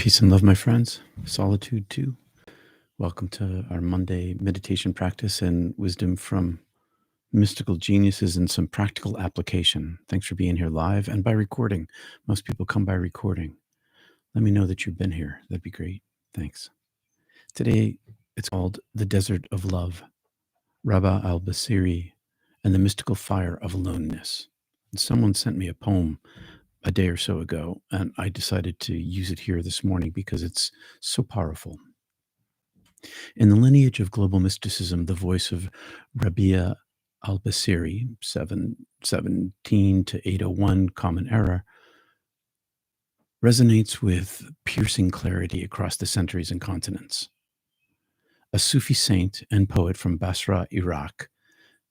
Peace and love, my friends. Solitude, too. Welcome to our Monday meditation practice and wisdom from mystical geniuses and some practical application. Thanks for being here live and by recording. Most people come by recording. Let me know that you've been here. That'd be great. Thanks. Today, it's called The Desert of Love, Rabia al-Basri, and the Mystical Fire of Aloneness. And someone sent me a poem a day or so ago, and I decided to use it here this morning because it's so powerful. In the lineage of global mysticism, the voice of Rabia al-Basri, 717 to 801 Common Era, resonates with piercing clarity across the centuries and continents. A Sufi saint and poet from Basra, Iraq,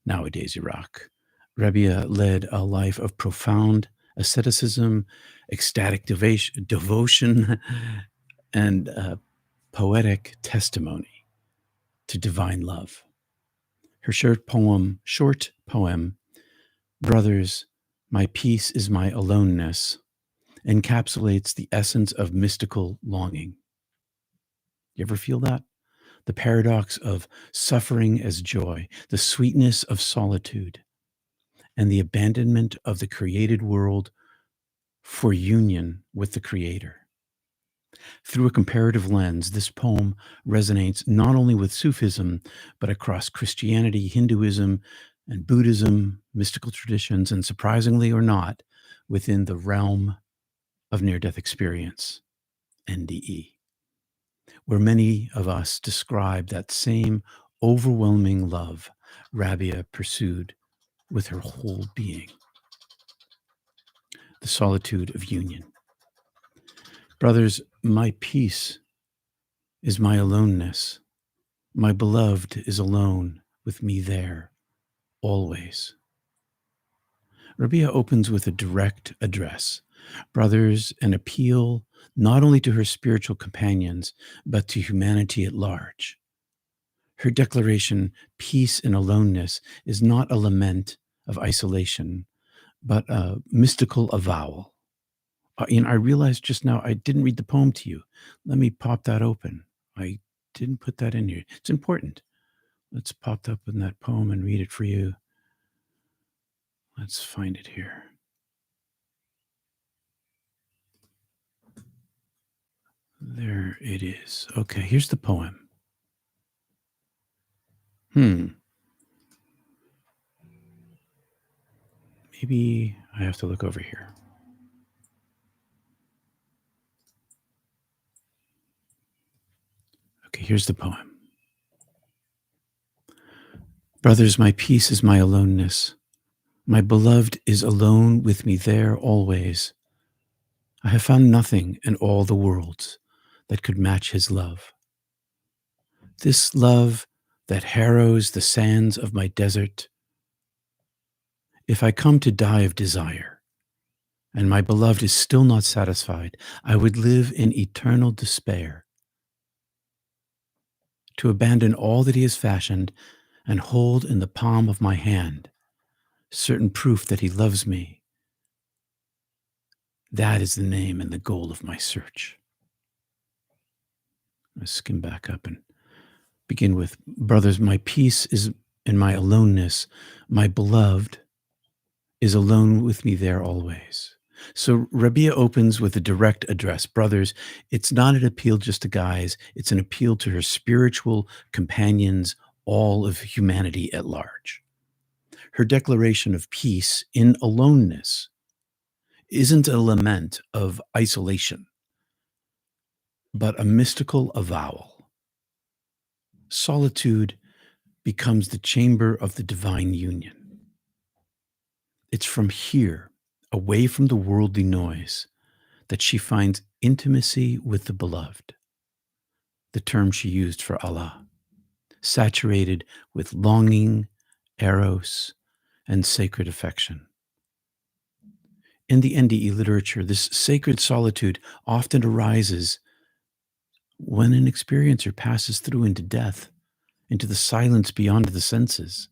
nowadays Iraq, Rabia led a life of profound asceticism, ecstatic devotion, and poetic testimony to divine love. Her short poem, Brothers, My Peace is My Aloneness, encapsulates the essence of mystical longing. You ever feel that? The paradox of suffering as joy, the sweetness of solitude, and the abandonment of the created world for union with the Creator. Through a comparative lens, this poem resonates not only with Sufism, but across Christianity, Hinduism, and Buddhism, mystical traditions, and surprisingly or not, within the realm of near-death experience, NDE, where many of us describe that same overwhelming love Rabia pursued with her whole being, the solitude of union. Brothers, my peace is my aloneness. My beloved is alone with me there, always. Rabia opens with a direct address. Brothers, an appeal not only to her spiritual companions, but to humanity at large. Her declaration, peace in aloneness, is not a lament of isolation, but a mystical avowal. I realized just now I didn't read the poem to you. Let me pop that open. I didn't put that in here. It's important. Let's pop up in that poem and read it for you. Let's find it here. There it is. Okay, here's the poem. Maybe I have to look over here. Okay, here's the poem. Brothers, my peace is my aloneness. My beloved is alone with me there always. I have found nothing in all the worlds that could match his love. This love that harrows the sands of my desert. If I come to die of desire, and my beloved is still not satisfied, I would live in eternal despair. To abandon all that he has fashioned and hold in the palm of my hand certain proof that he loves me. That is the name and the goal of my search. Let's skim back up and begin with, brothers, my peace is in my aloneness. My beloved is alone with me there always. So Rabia opens with a direct address. Brothers, it's not an appeal just to guys. It's an appeal to her spiritual companions, all of humanity at large. Her declaration of peace in aloneness isn't a lament of isolation, but a mystical avowal. Solitude becomes the chamber of the divine union. It's from here, away from the worldly noise, that she finds intimacy with the beloved, the term she used for Allah, saturated with longing, eros, and sacred affection. In the NDE literature, this sacred solitude often arises when an experiencer passes through into death, into the silence beyond the senses,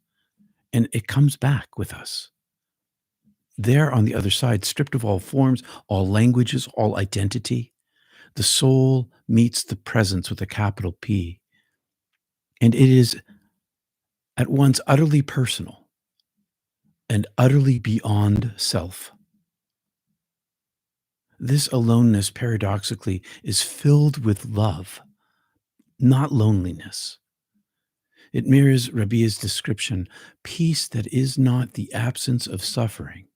and it comes back with us. There on the other side, stripped of all forms, all languages, all identity, The soul meets the presence with a capital P, and it is at once utterly personal and utterly beyond self. This aloneness, paradoxically, is filled with love, not loneliness. It mirrors Rabia's description, peace that is not the absence of suffering,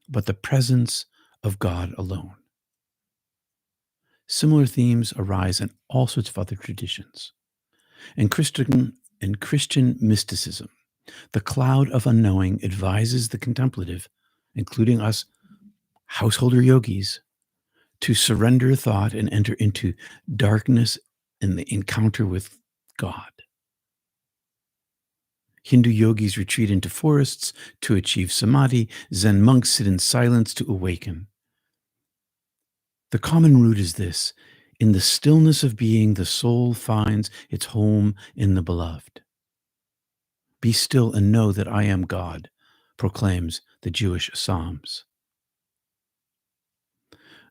but the presence of God alone. Similar themes arise in all sorts of other traditions. In Christian mysticism, the cloud of unknowing advises the contemplative, including us householder yogis, to surrender thought and enter into darkness in the encounter with God. Hindu yogis retreat into forests to achieve samadhi. Zen monks sit in silence to awaken. The common root is this: in the stillness of being, the soul finds its home in the beloved. Be still and know that I am God, proclaims the Jewish Psalms.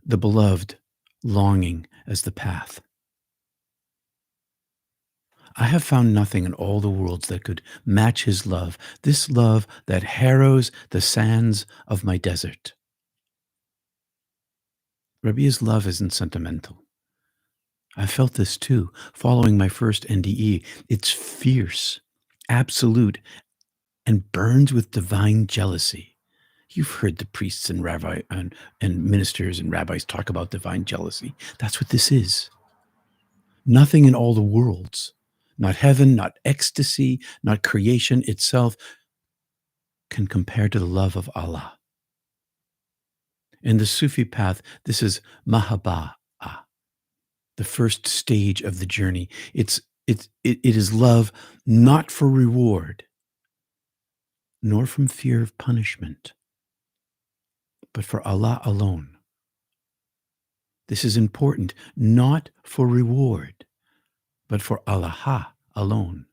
The beloved longing as the path. I have found nothing in all the worlds that could match his love, this love that harrows the sands of my desert. Rabia's love isn't sentimental. I felt this too, following my first NDE. It's fierce, absolute, and burns with divine jealousy. You've heard the priests and and ministers and rabbis talk about divine jealousy. That's what this is. Nothing in all the worlds, not heaven, not ecstasy, not creation itself, can compare to the love of Allah. In the Sufi path, this is mahabbah, the first stage of the journey. It is love not for reward, nor from fear of punishment, but for Allah alone. This is important, not for reward, but for Allah alone.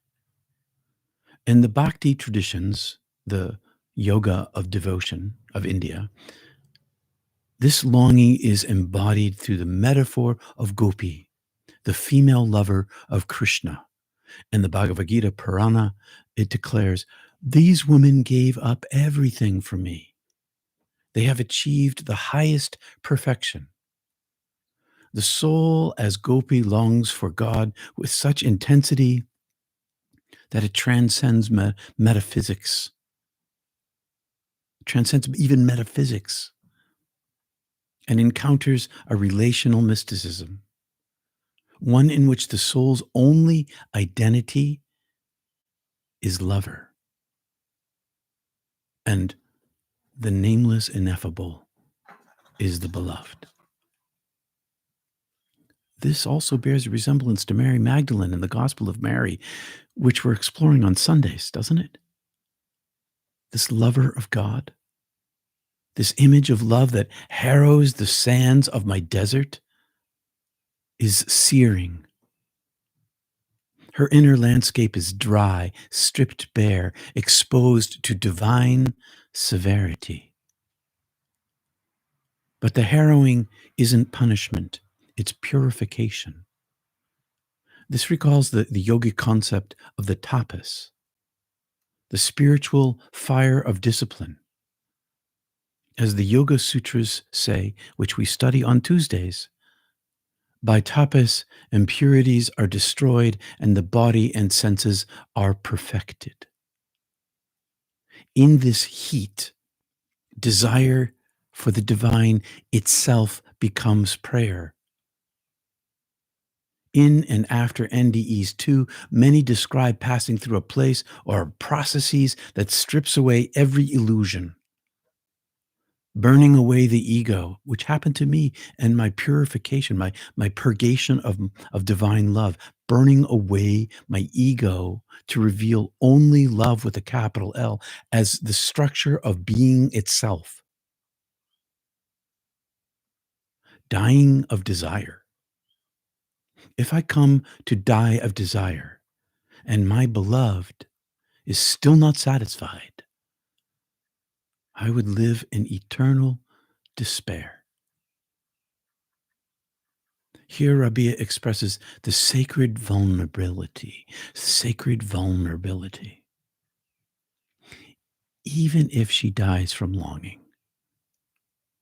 In the Bhakti traditions, the yoga of devotion of India, this longing is embodied through the metaphor of Gopi, the female lover of Krishna. In the Bhagavad Gita Purana, it declares, "These women gave up everything for me. They have achieved the highest perfection." The soul as Gopi longs for God with such intensity that it transcends metaphysics, transcends even metaphysics, and encounters a relational mysticism, one in which the soul's only identity is lover, and the nameless ineffable is the beloved. This also bears a resemblance to Mary Magdalene in the Gospel of Mary, which we're exploring on Sundays, doesn't it? This lover of God, this image of love that harrows the sands of my desert, is searing. Her inner landscape is dry, stripped bare, exposed to divine severity. But the harrowing isn't punishment, it's purification. This recalls the yogic concept of the tapas, the spiritual fire of discipline. As the Yoga Sutras say, which we study on Tuesdays, by tapas, impurities are destroyed and the body and senses are perfected. In this heat, desire for the divine itself becomes prayer. In and after NDEs 2, many describe passing through a place or processes that strips away every illusion, burning away the ego, which happened to me, and my purification, my purgation of divine love, burning away my ego to reveal only love with a capital L as the structure of being itself. Dying of desire. If I come to die of desire and my beloved is still not satisfied, I would live in eternal despair. Here, Rabia expresses the sacred vulnerability. Even if she dies from longing,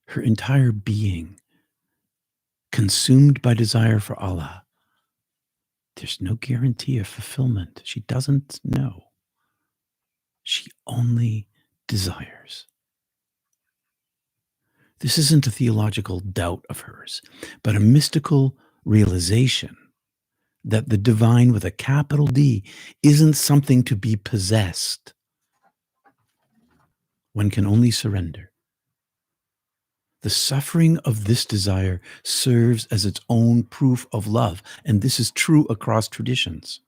her entire being consumed by desire for Allah, there's no guarantee of fulfillment. She doesn't know. She only desires. This isn't a theological doubt of hers, but a mystical realization that the divine with a capital D isn't something to be possessed. One can only surrender. The suffering of this desire serves as its own proof of love, and this is true across traditions.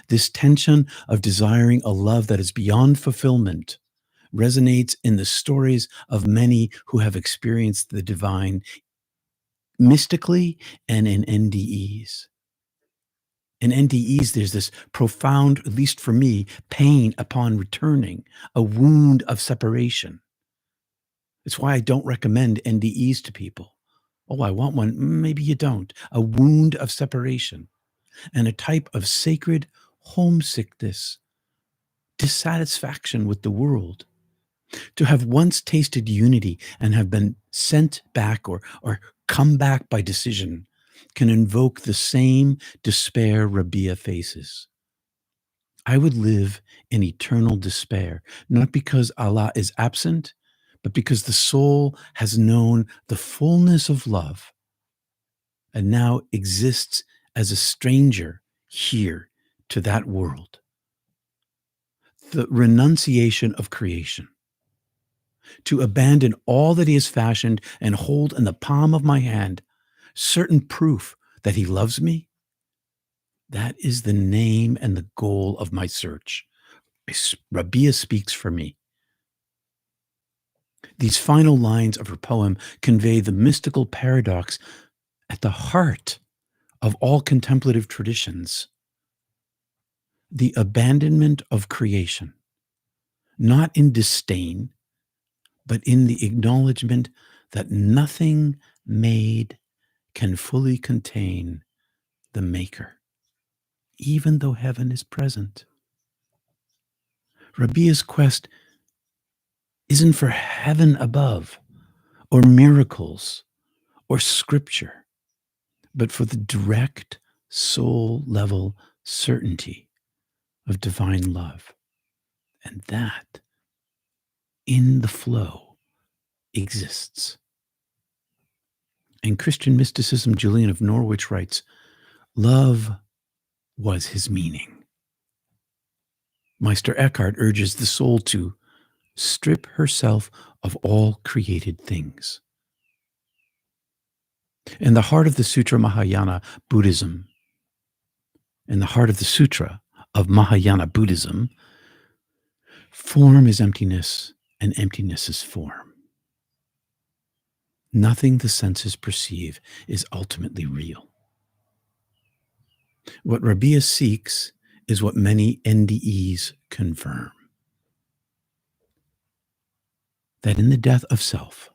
This tension of desiring a love that is beyond fulfillment resonates in the stories of many who have experienced the divine mystically and in NDEs. In NDEs, there's this profound, at least for me, pain upon returning, a wound of separation. It's why I don't recommend NDEs to people. Oh, I want one. Maybe you don't. A wound of separation and a type of sacred homesickness, dissatisfaction with the world. To have once tasted unity and have been sent back or come back by decision can invoke the same despair Rabia faces. I would live in eternal despair, not because Allah is absent, but because the soul has known the fullness of love and now exists as a stranger here to that world. The renunciation of creation, to abandon all that he has fashioned and hold in the palm of my hand certain proof that he loves me, that is the name and the goal of my search. Rabia speaks for me. These final lines of her poem convey the mystical paradox at the heart of all contemplative traditions: the abandonment of creation, not in disdain, but in the acknowledgement that nothing made can fully contain the Maker, even though heaven is present. Rabia's quest isn't for heaven above, or miracles, or scripture, but for the direct soul level certainty of divine love. And that, in the flow, exists. In Christian mysticism, Julian of Norwich writes, love was his meaning. Meister Eckhart urges the soul to strip herself of all created things. In the heart of the Sutra Mahayana Buddhism, in the heart of the Sutra of Mahayana Buddhism, form is emptiness and emptiness is form. Nothing the senses perceive is ultimately real. What Rabia seeks is what many NDEs confirm: that in the death of self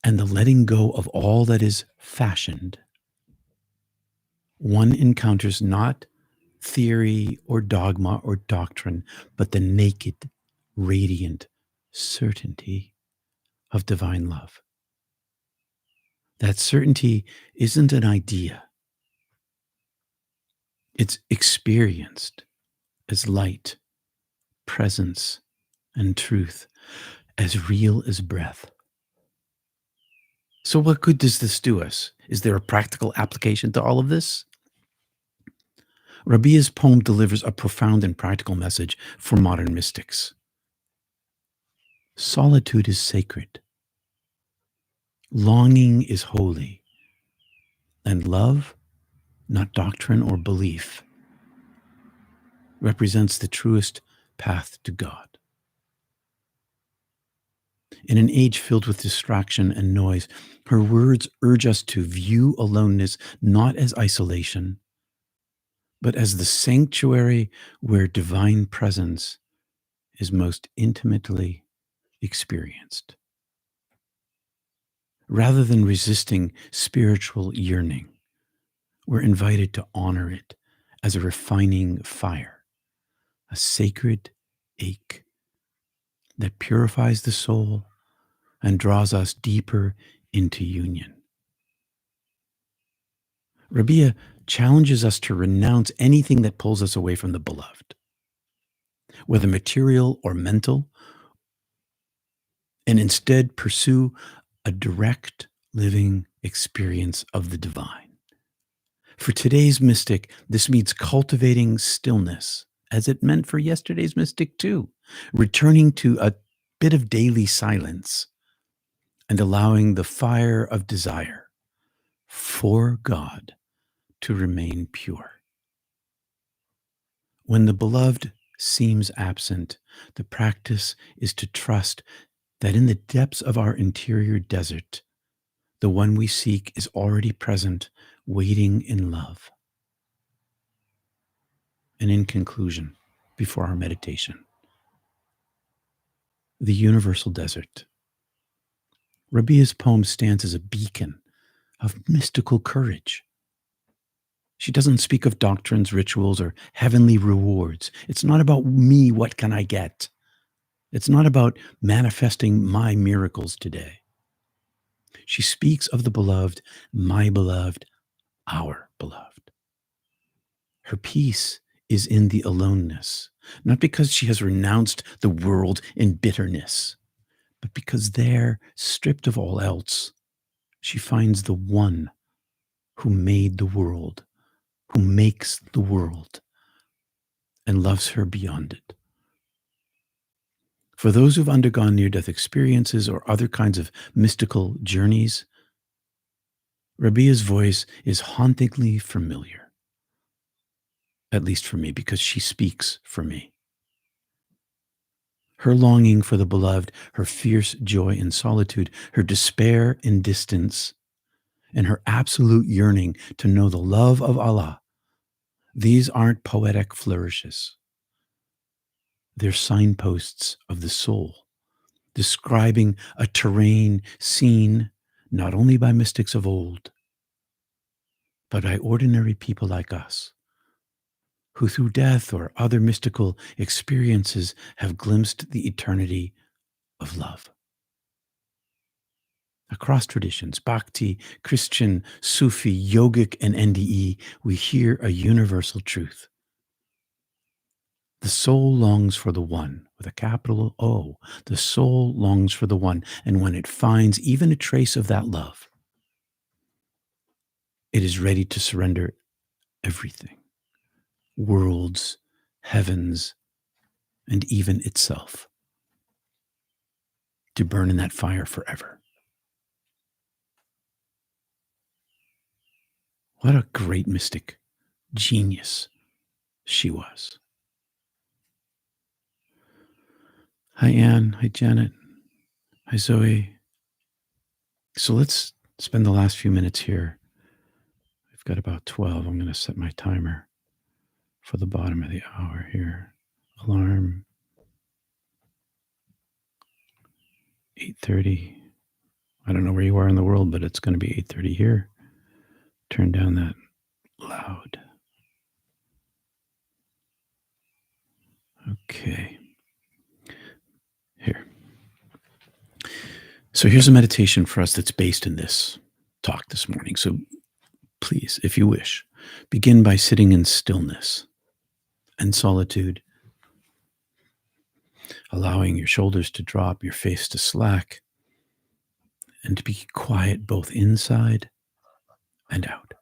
and the letting go of all that is fashioned, one encounters not theory or dogma or doctrine, but the naked, radiant certainty of divine love. That certainty isn't an idea. It's experienced as light, presence, and truth, as real as breath. So what good does this do us? Is there a practical application to all of this? Rabia's poem delivers a profound and practical message for modern mystics. Solitude is sacred. Longing is holy. And love, not doctrine or belief, represents the truest path to God. In an age filled with distraction and noise, her words urge us to view aloneness not as isolation, but as the sanctuary where divine presence is most intimately experienced. Rather than resisting spiritual yearning, we're invited to honor it as a refining fire, a sacred ache that purifies the soul and draws us deeper into union. Rabia challenges us to renounce anything that pulls us away from the beloved, whether material or mental, and instead pursue a direct living experience of the divine. For today's mystic, this means cultivating stillness, as it meant for yesterday's mystic too, returning to a bit of daily silence and allowing the fire of desire for God to remain pure. When the beloved seems absent, the practice is to trust that in the depths of our interior desert, the one we seek is already present, waiting in love. And in conclusion, before our meditation, the universal desert. Rabia's poem stands as a beacon of mystical courage. She doesn't speak of doctrines, rituals, or heavenly rewards. It's not about me, what can I get? It's not about manifesting my miracles today. She speaks of the beloved, my beloved, our beloved. Her peace is in the aloneness, not because she has renounced the world in bitterness, but because there, stripped of all else, she finds the one who made the world, who makes the world, and loves her beyond it. For those who've undergone near-death experiences or other kinds of mystical journeys, Rabia's voice is hauntingly familiar, at least for me, because she speaks for me. Her longing for the beloved, her fierce joy in solitude, her despair in distance, and her absolute yearning to know the love of Allah, these aren't poetic flourishes. They're signposts of the soul, describing a terrain seen not only by mystics of old, but by ordinary people like us, who through death or other mystical experiences have glimpsed the eternity of love. Across traditions, Bhakti, Christian, Sufi, Yogic, and NDE, we hear a universal truth. The soul longs for the one, with a capital O. The soul longs for the one, and when it finds even a trace of that love, it is ready to surrender everything, worlds, heavens, and even itself, to burn in that fire forever. What a great mystic, genius she was. Hi, Anne. Hi, Janet. Hi, Zoe. So let's spend the last few minutes here. We've got about 12. I'm going to set my timer for the bottom of the hour here. Alarm, 8:30. I don't know where you are in the world, but it's going to be 8:30 here. Turn down that loud. Okay. Here. So here's a meditation for us that's based in this talk this morning. So please, if you wish, begin by sitting in stillness and solitude, allowing your shoulders to drop, your face to slack, and to be quiet both inside and out.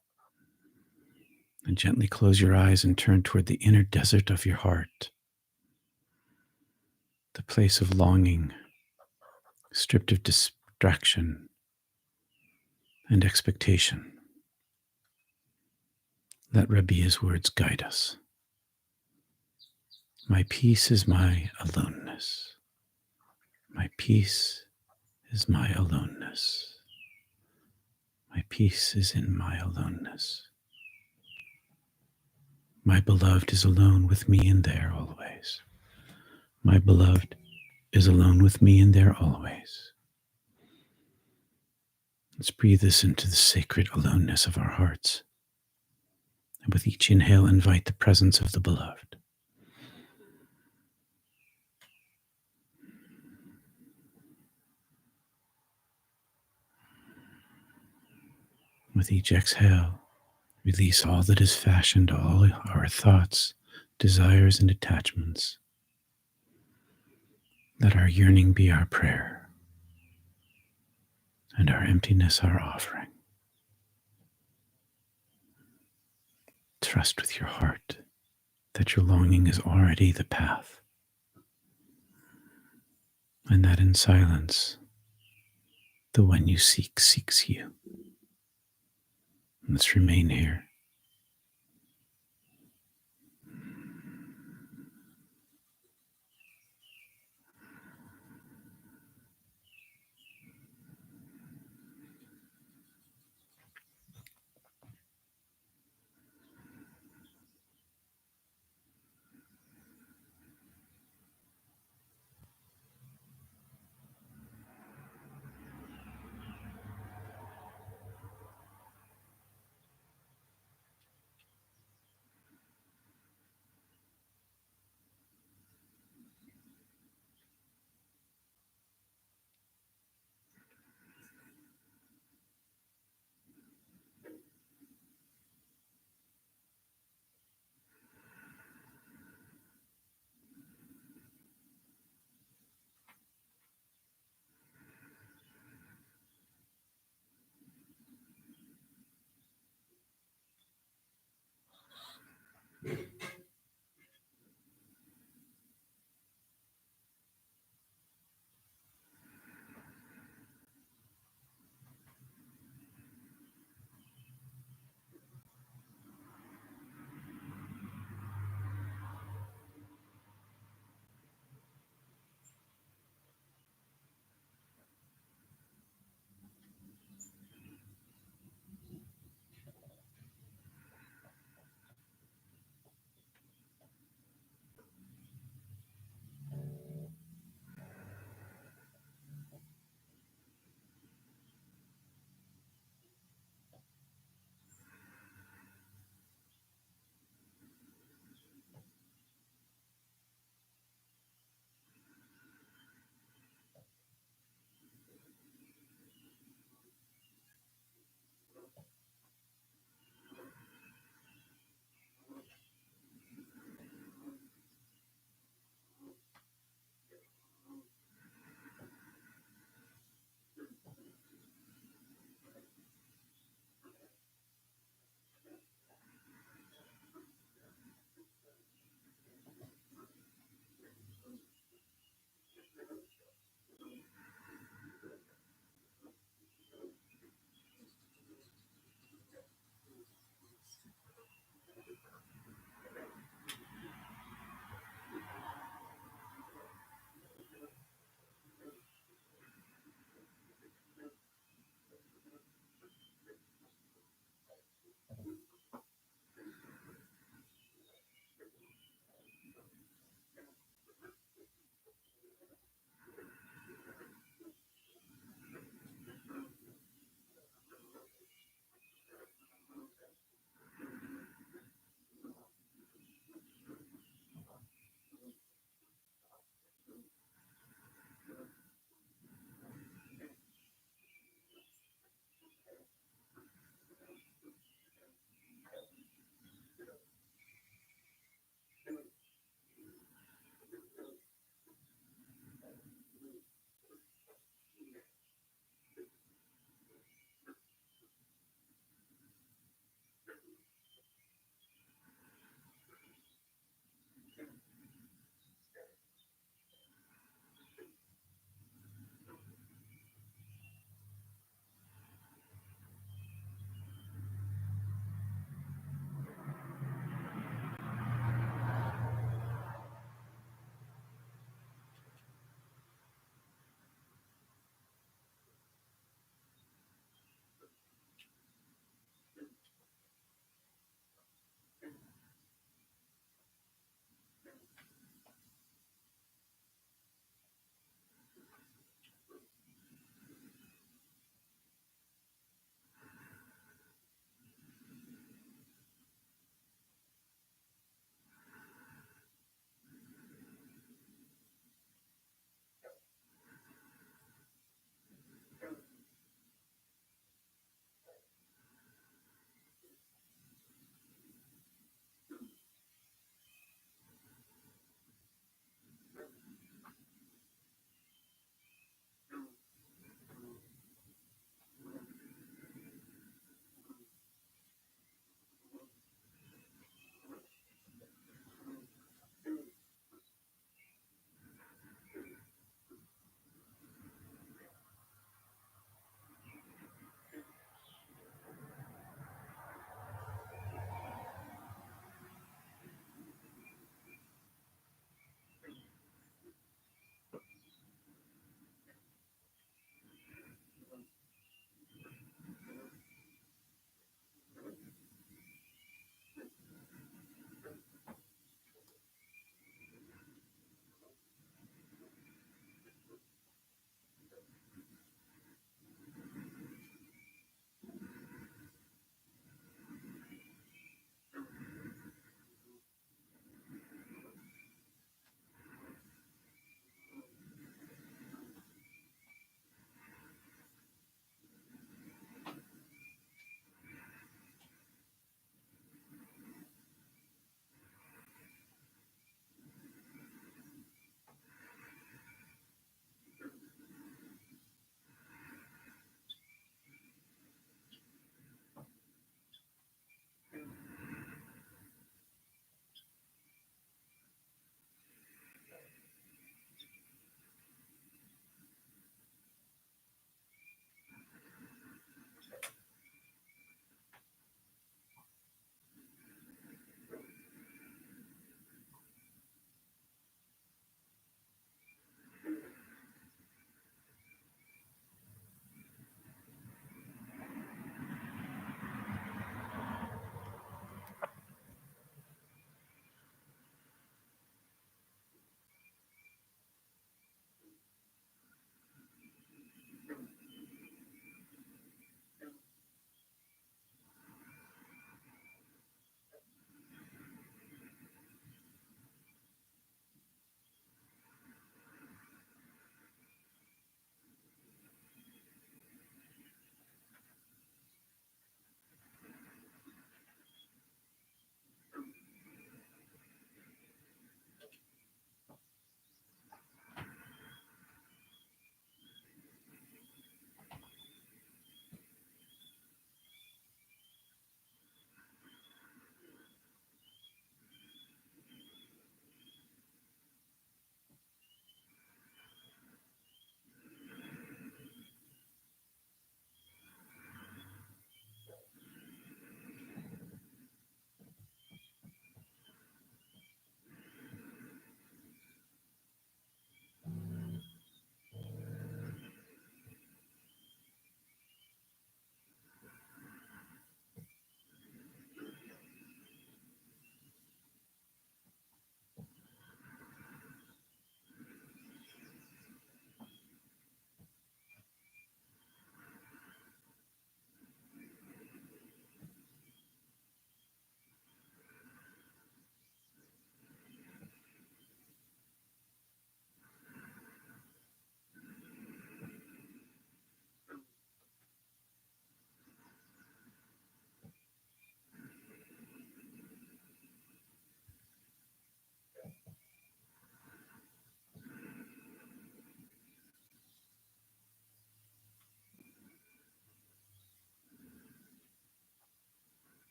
And gently close your eyes and turn toward the inner desert of your heart, the place of longing, stripped of distraction and expectation. Let Rabia's words guide us. My peace is my aloneness. My peace is my aloneness. My peace is in my aloneness. My beloved is alone with me in there always. My beloved is alone with me in there always. Let's breathe this into the sacred aloneness of our hearts. And with each inhale, invite the presence of the beloved. With each exhale, release all that is fashioned, all our thoughts, desires, and attachments. Let our yearning be our prayer, and our emptiness our offering. Trust with your heart that your longing is already the path, and that in silence, the one you seek seeks you. Let's remain here.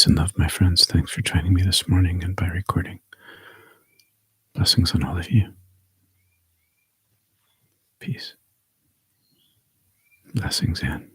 and love, my friends. Thanks for joining me this morning and by recording. Blessings on all of you. Peace. Blessings, Anne.